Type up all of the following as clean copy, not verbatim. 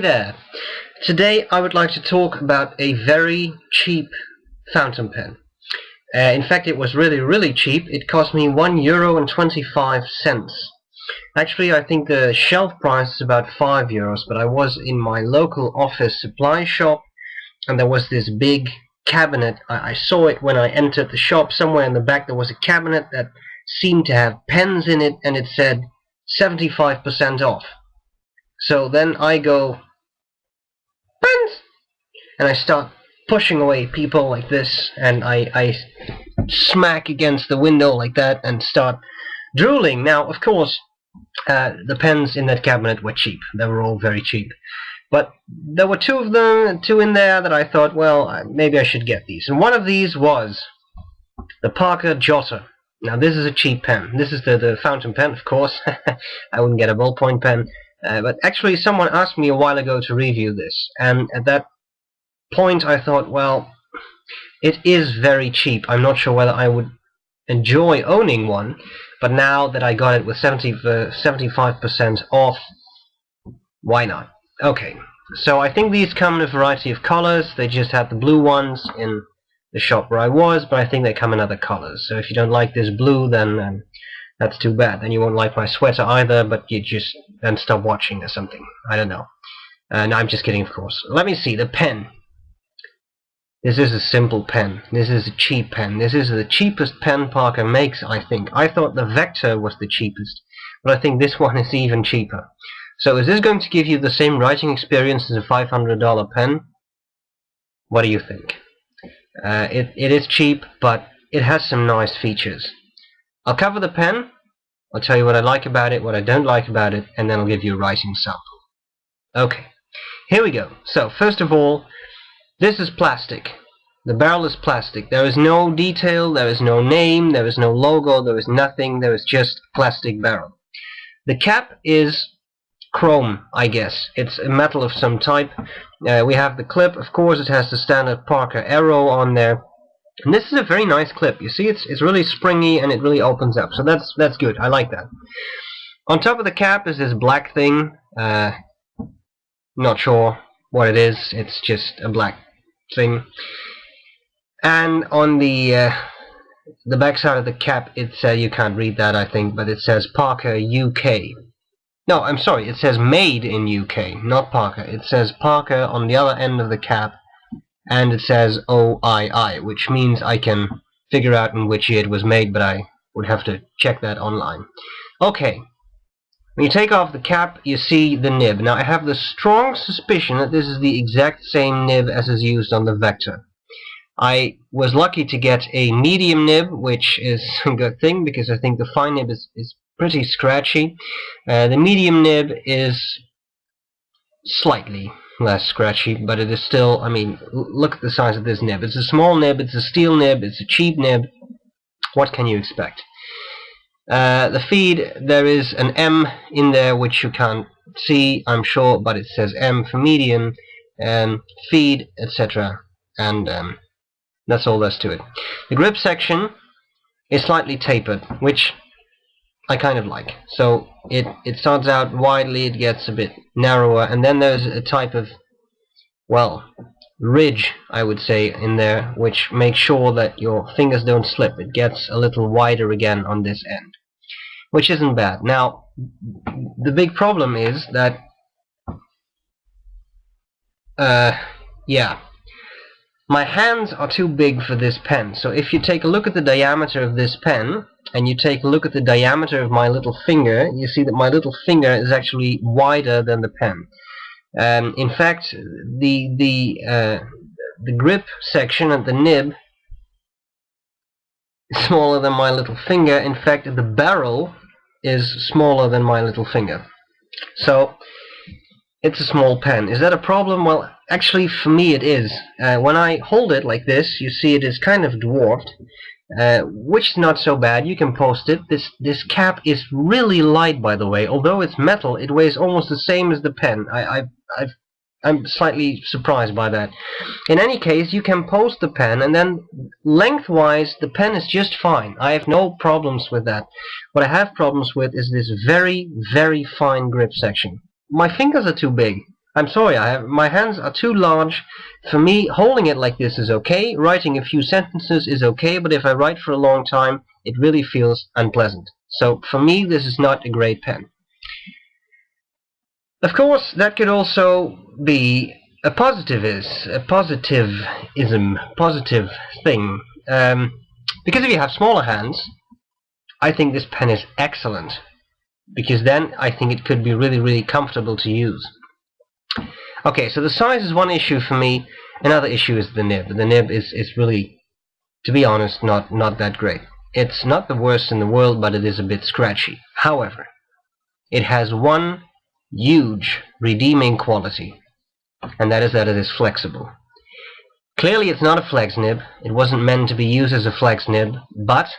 there! Today I would like to talk about a very cheap fountain pen. In fact, it was really cheap. It cost me €1.25. Actually, I think the shelf price is about €5, but I was in my local office supply shop and there was this big cabinet. I saw it when I entered the shop. Somewhere in the back there was a cabinet that seemed to have pens in it, and it said 75% off. So then I go, pens! And I start pushing away people like this, and I smack against the window like that and start drooling. Now, of course, the pens in that cabinet were cheap. They were all very cheap. But there were two in there that I thought, well, maybe I should get these. And one of these was the Parker Jotter. Now, this is a cheap pen. This is the fountain pen, of course. I wouldn't get a ballpoint pen. But actually, someone asked me a while ago to review this. And at that point, I thought, well, it is very cheap. I'm not sure whether I would enjoy owning one. But now that I got it with 75% off, why not? Okay, so I think these come in a variety of colors. They just had the blue ones in the shop where I was, but I think they come in other colors. So if you don't like this blue, then that's too bad. Then you won't like my sweater either, but you just then stop watching or something. I don't know. No, I'm just kidding, of course. Let me see, the pen. This is a simple pen. This is a cheap pen. This is the cheapest pen Parker makes, I think. I thought the Vector was the cheapest, but I think this one is even cheaper. So is this going to give you the same writing experience as a $500 pen? What do you think? It is cheap, but it has some nice features. I'll cover the pen, I'll tell you what I like about it, what I don't like about it, and then I'll give you a writing sample. Okay, here we go. So first of all, this is plastic. The barrel is plastic. There is no detail, there is no name, there is no logo, there is nothing, there is just plastic barrel. The cap is chrome, I guess. It's a metal of some type. We have the clip. Of course, it has the standard Parker arrow on there. And this is a very nice clip. You see, it's really springy and it really opens up. So that's good. I like that. On top of the cap is this black thing. Not sure what it is. It's just a black thing. And on the back side of the cap, it's you can't read that, I think, but it says Parker UK. No, I'm sorry, it says made in UK, not Parker. It says Parker on the other end of the cap, and it says OII, which means I can figure out in which year it was made, but I would have to check that online. Okay, when you take off the cap, you see the nib. Now, I have the strong suspicion that this is the exact same nib as is used on the Vector. I was lucky to get a medium nib, which is a good thing, because I think the fine nib is pretty scratchy. The medium nib is slightly less scratchy, but it is still, I mean, look at the size of this nib. It's a small nib, it's a steel nib, it's a cheap nib. What can you expect? The feed, there is an M in there which you can't see, I'm sure, but it says M for medium, feed, etc. And that's all there's to it. The grip section is slightly tapered, which I kind of like. So it starts out widely, it gets a bit narrower, and then there's a type of, well, ridge, I would say, in there, which makes sure that your fingers don't slip. It gets a little wider again on this end, which isn't bad. Now, the big problem is that, yeah, my hands are too big for this pen. So if you take a look at the diameter of this pen, and you take a look at the diameter of my little finger, you see that my little finger is actually wider than the pen. In fact, the grip section at the nib is smaller than my little finger. In fact, the barrel is smaller than my little finger. So it's a small pen. Is that a problem? Well, actually, for me it is. When I hold it like this, you see it is kind of dwarfed. Which is not so bad. You can post it. This cap is really light, by the way. Although it's metal, it weighs almost the same as the pen. I'm slightly surprised by that. In any case, you can post the pen, and then lengthwise, the pen is just fine. I have no problems with that. What I have problems with is this very fine grip section. My fingers are too big. I'm sorry, my hands are too large. For me, holding it like this is okay. Writing a few sentences is okay, but if I write for a long time, it really feels unpleasant. So for me, this is not a great pen. Of course, that could also be a positive thing. Because if you have smaller hands, I think this pen is excellent. Because then I think it could be really, really comfortable to use. Okay, so the size is one issue for me. Another issue is the nib. The nib is really, to be honest, not that great. It's not the worst in the world, but it is a bit scratchy. However, it has one huge redeeming quality, and that is that it is flexible. Clearly it's not a flex nib. It wasn't meant to be used as a flex nib, but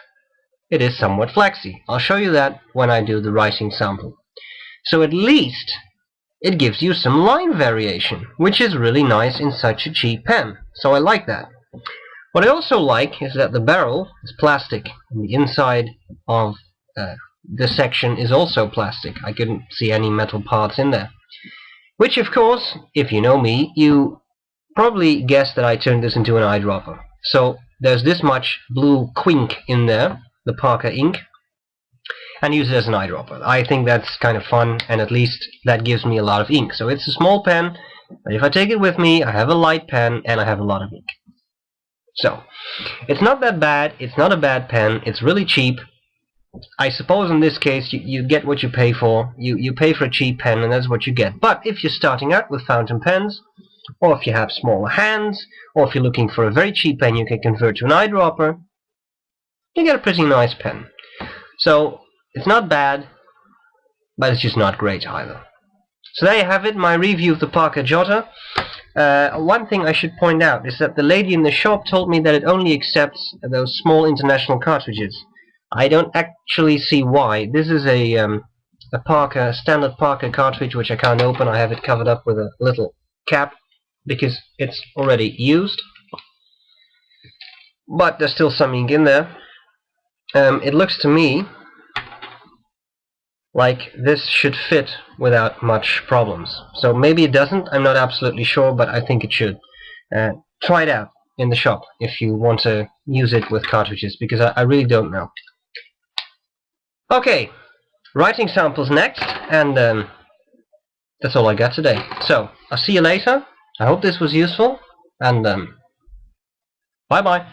it is somewhat flexy. I'll show you that when I do the writing sample. So at least it gives you some line variation, which is really nice in such a cheap pen. So I like that. What I also like is that the barrel is plastic, and the inside of this section is also plastic. I couldn't see any metal parts in there. Which, of course, if you know me, you probably guessed that I turned this into an eyedropper. So there's this much blue quink in there, the Parker ink, and use it as an eyedropper. I think that's kind of fun, and at least that gives me a lot of ink. So it's a small pen, but if I take it with me, I have a light pen and I have a lot of ink. So it's not that bad. It's not a bad pen. It's really cheap. I suppose in this case you get what you pay for. You pay for a cheap pen and that's what you get. But if you're starting out with fountain pens, or if you have smaller hands, or if you're looking for a very cheap pen you can convert to an eyedropper, you get a pretty nice pen. So it's not bad, but it's just not great either. So there you have it, my review of the Parker Jotter. One thing I should point out is that the lady in the shop told me that it only accepts those small international cartridges. I don't actually see why. This is a standard Parker cartridge which I can't open. I have it covered up with a little cap because it's already used. But there's still some ink in there. It looks to me like this should fit without much problems. So maybe it doesn't, I'm not absolutely sure, but I think it should. Try it out in the shop if you want to use it with cartridges, because I really don't know. Okay, writing samples next, and that's all I got today. So, I'll see you later. I hope this was useful, and bye-bye.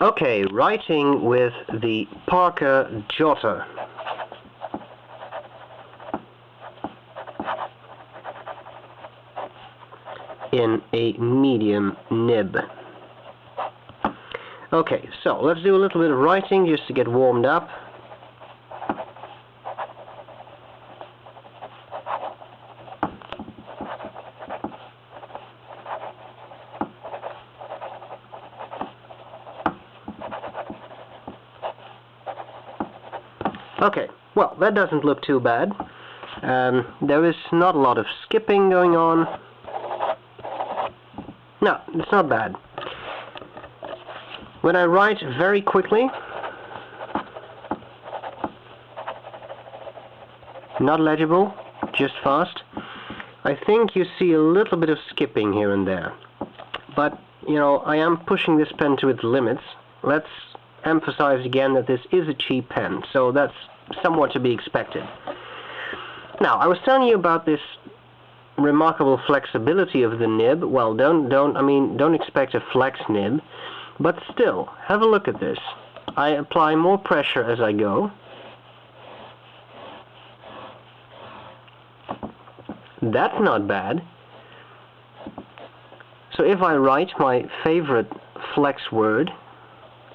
Okay, writing with the Parker Jotter. In a medium nib. Okay, so let's do a little bit of writing just to get warmed up. Okay, well, that doesn't look too bad. There is not a lot of skipping going on. No, it's not bad. When I write very quickly, not legible, just fast, I think you see a little bit of skipping here and there. But, you know, I am pushing this pen to its limits. Let's emphasize again that this is a cheap pen, so that's somewhat to be expected. Now, I was telling you about this remarkable flexibility of the nib. Well, don't expect a flex nib, but still, have a look at this. I apply more pressure as I go. That's not bad. So if I write my favorite flex word,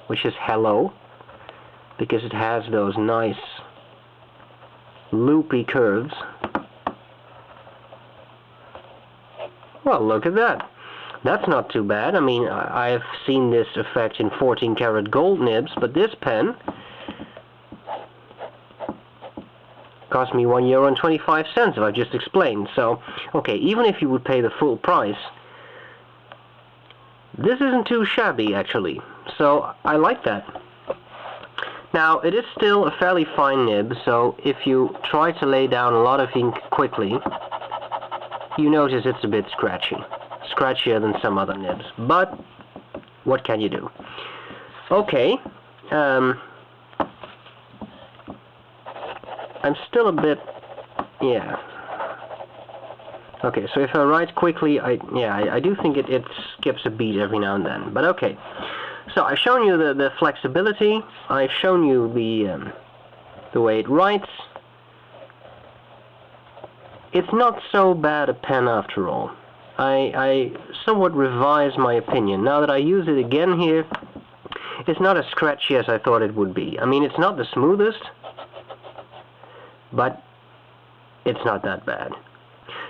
which is hello, because it has those nice loopy curves. Well, look at that. That's not too bad. I mean, I've seen this effect in 14 karat gold nibs, but this pen cost me €1.25, as I've just explained. So, okay, even if you would pay the full price, this isn't too shabby, actually. So, I like that. Now, it is still a fairly fine nib, so if you try to lay down a lot of ink quickly, you notice it's a bit scratchy. Scratchier than some other nibs. But what can you do? Okay. I'm still a bit... yeah. Okay, so if I write quickly, I do think it skips a beat every now and then. But okay. So I've shown you the flexibility. I've shown you the way it writes. It's not so bad a pen after all. I somewhat revised my opinion. Now that I use it again here, it's not as scratchy as I thought it would be. I mean, it's not the smoothest, but it's not that bad.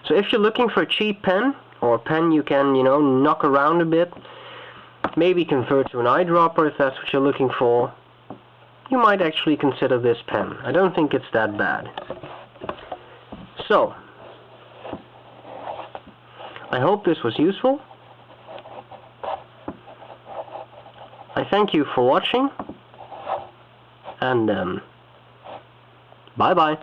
So if you're looking for a cheap pen, or a pen you can, you know, knock around a bit, maybe convert to an eyedropper if that's what you're looking for, you might actually consider this pen. I don't think it's that bad. So, I hope this was useful. I thank you for watching, and bye-bye.